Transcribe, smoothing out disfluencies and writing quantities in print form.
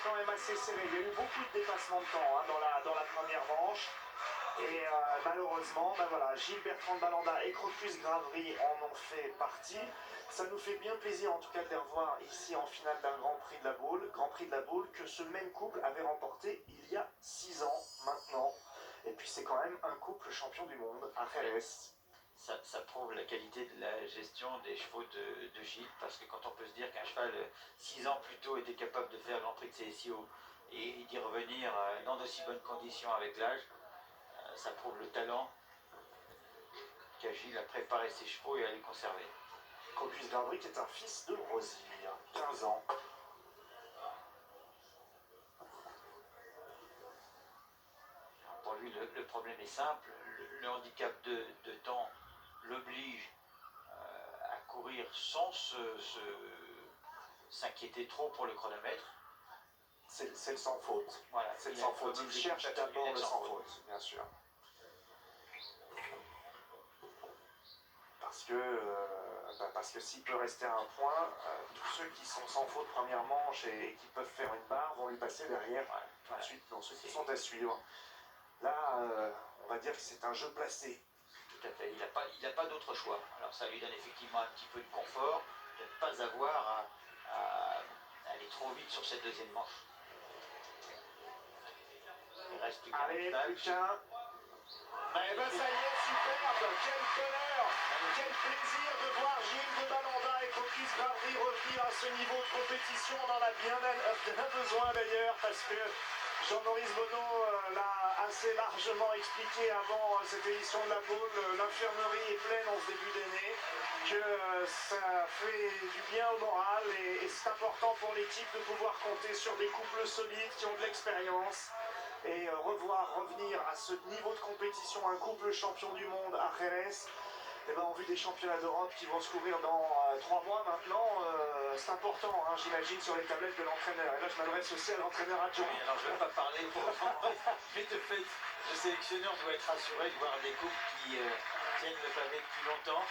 quand même assez serré. Il y a eu beaucoup de dépassements de temps dans la première manche. Et malheureusement, ben voilà, Gilles Bertrand de Balanda et Crocus Gravery en ont fait partie. Ça nous fait bien plaisir en tout cas de les revoir ici en finale d'un Grand Prix de la Baule, que ce même couple avait remporté il y a 6 ans maintenant. Et puis c'est quand même un couple champion du monde à Jerez. Ça prouve la qualité de la gestion des chevaux de Gilles, parce que quand on peut se dire qu'un cheval 6 ans plus tôt était capable de faire l'entrée de CSIO et d'y revenir dans d'aussi bonnes conditions avec l'âge, ça prouve le talent qu'a Gilles à préparer ses chevaux et à les conserver. Crocus Gravery qui est un fils de Rosire, 15 ans. Pour lui, le problème est simple. Le handicap de temps l'oblige à courir sans s'inquiéter trop pour le chronomètre. C'est le sans faute. Voilà, c'est le sans faute. Il cherche d'abord le sans faute, bien sûr. Parce que s'il peut rester à un point, tous ceux qui sont sans faute première manche et qui peuvent faire une barre vont lui passer derrière tout de suite, dans ceux qui sont à suivre. Là, on va dire que c'est un jeu placé. Tout à fait, il n'a pas d'autre choix. Alors ça lui donne effectivement un petit peu de confort de ne pas avoir à aller trop vite sur cette deuxième manche. Il reste plus qu'un. Allez, plus qu'un. Eh ben ça y est, superbe, quel bonheur, quel plaisir de voir Gilles de Balanda et Crocus Gravery revenir à ce niveau de compétition. On en a bien besoin d'ailleurs, parce que Jean-Maurice Bonneau l'a assez largement expliqué avant cette édition de la Baule. L'infirmerie est pleine en ce début d'année, que ça fait du bien au moral et c'est important pour l'équipe de pouvoir compter sur des couples solides qui ont de l'expérience. Et revenir à ce niveau de compétition un couple champion du monde à Jerez, et ben, en vue des championnats d'Europe qui vont se couvrir dans 3 mois maintenant, c'est important, hein, j'imagine, sur les tablettes de l'entraîneur. Et là, je m'adresse aussi à l'entraîneur adjoint. Oui, alors je ne vais pas parler pour mais de fait, le sélectionneur doit être rassuré de voir des couples qui tiennent le pavé depuis longtemps.